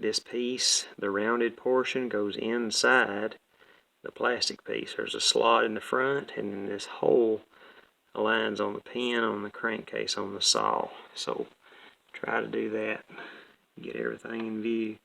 This piece, the rounded portion, goes inside the plastic piece. There's a slot in the front, and then this hole aligns on the pin on the crankcase on the saw. So try to do that, get everything in view.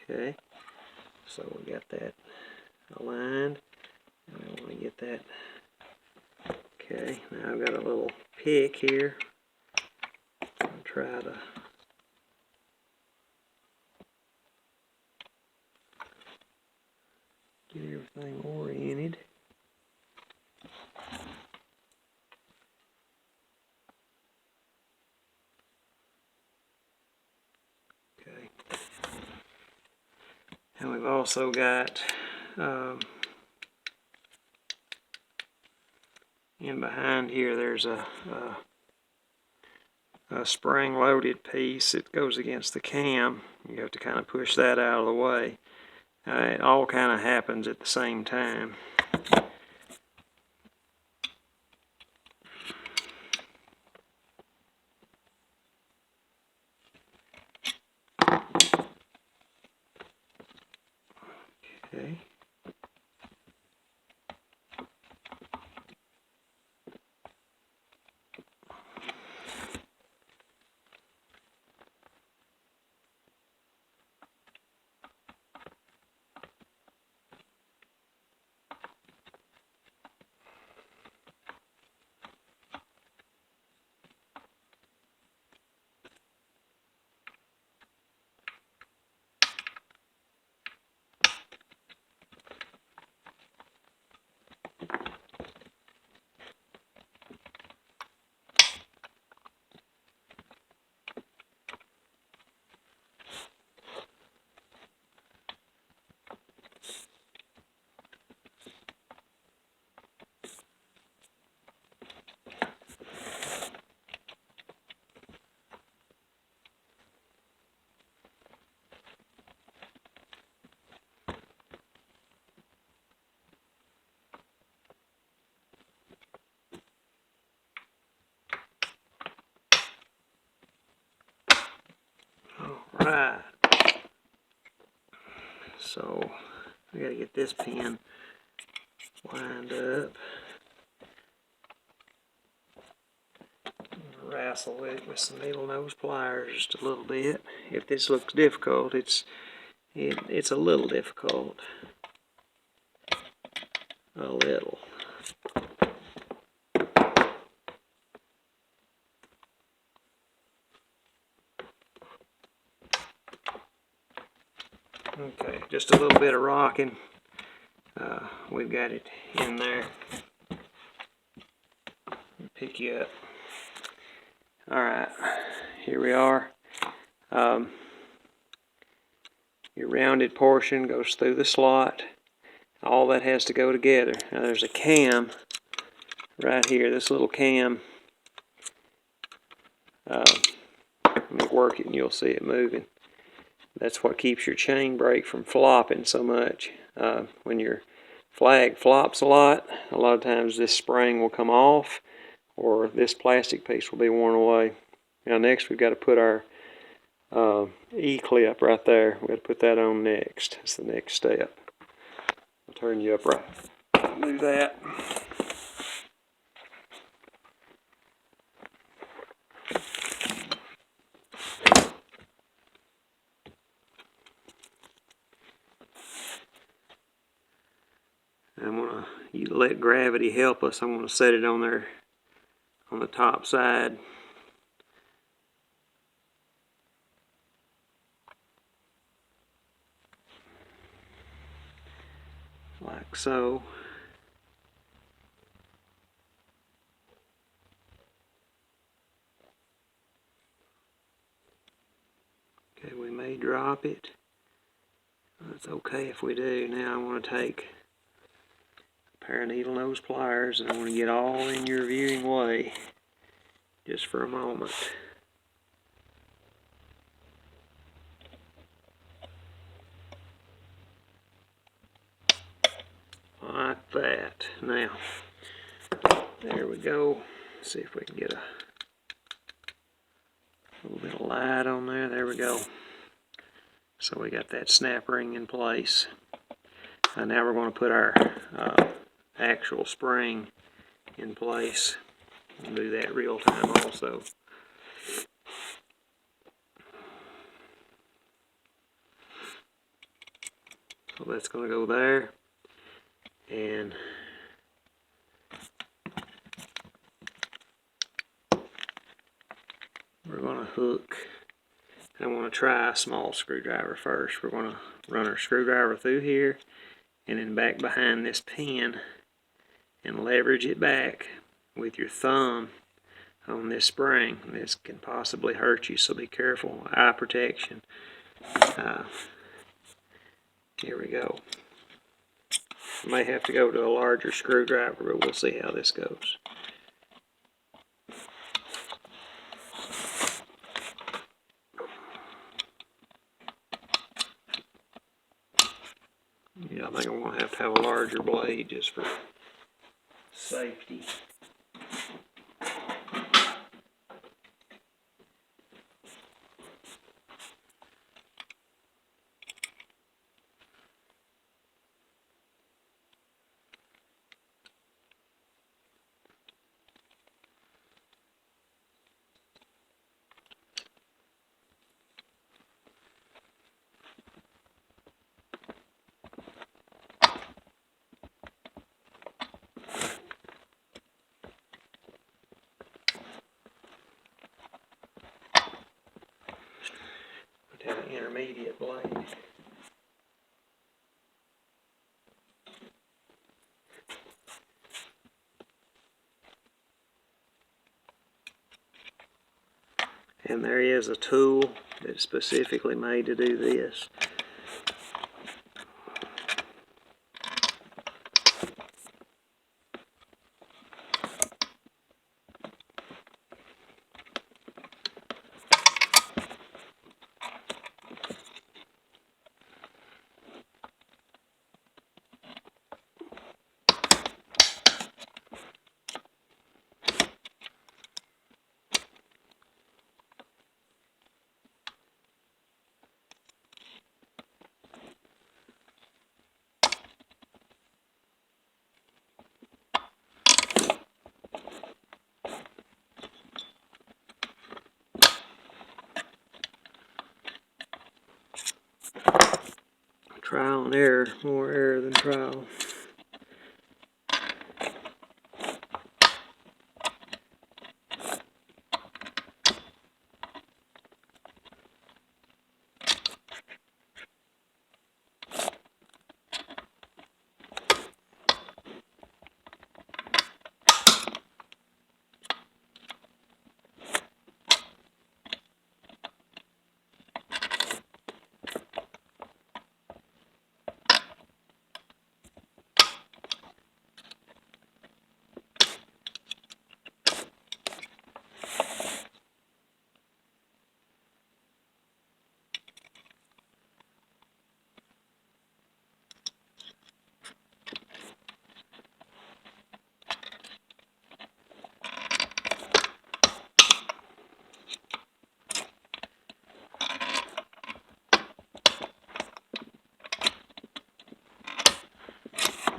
Okay, so we got that aligned, and I want to get that. Okay, now I've got a little pick here. I'll try to get everything oriented. Okay, and we've also got in behind here there's a spring-loaded piece that goes against the cam. You have to kind of push that out of the way. It all kind of happens at the same time. Okay. Alright, so I gotta get this pin lined up. Wrestle it with some needle nose pliers just a little bit. If this looks difficult, it's a little difficult. A little. Okay, just a little bit of rocking. We've got it in there. Pick you up. Alright, here we are. Your rounded portion goes through the slot. All that has to go together. Now there's a cam right here, this little cam. Let me work it and you'll see it moving. That's what keeps your chain brake from flopping so much. When your flag flops a lot of times this spring will come off or this plastic piece will be worn away. Now next we've got to put our E-clip right there. We've got to put that on next. That's the next step. I'll turn you up right. Do that. you let gravity help us. I'm going to set it on there on the top side. Like so. Okay, we may drop it. That's okay if we do. Now I want to take a pair of needle nose pliers and I want to get all in your viewing way just for a moment. Like that. Now, there we go. Let's see if we can get a little bit of light on there. There we go. So we got that snap ring in place. Now we're going to put our actual spring in place. We'll do that real time also. So that's going to go there. And we're going to hook. I want to try a small screwdriver first. We're going to run our screwdriver through here and then back behind this pin and leverage it back with your thumb on this spring. This can possibly hurt you, so be careful. Eye protection. Here we go. May have to go to a larger screwdriver, but we'll see how this goes. Yeah, I think I'm going to have a larger blade just for safety. Have an intermediate blade. And there is a tool that's specifically made to do this. Trial and error, more error than trial.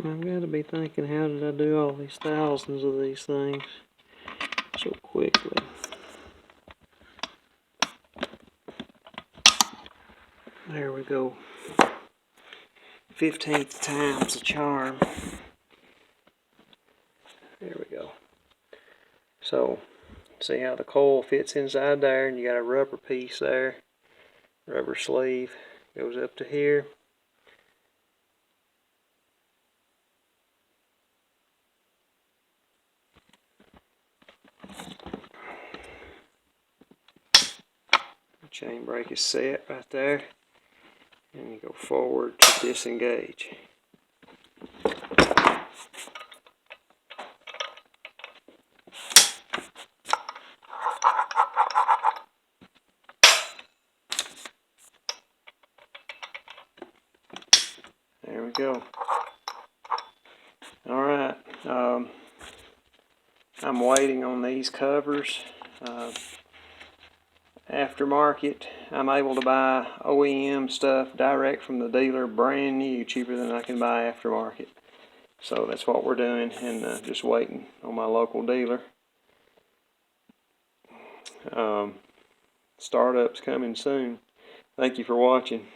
I've got to be thinking, how did I do all these thousands of these things so quickly? There we go. 15th time's a charm. See how the coil fits inside there, and you got a rubber piece there. Rubber sleeve goes up to here. The chain brake is set right there. And you go forward to disengage. There we go. Alright, I'm waiting on these covers. Aftermarket, I'm able to buy OEM stuff direct from the dealer, brand new, cheaper than I can buy aftermarket. So that's what we're doing, and just waiting on my local dealer. Startup's coming soon. Thank you for watching.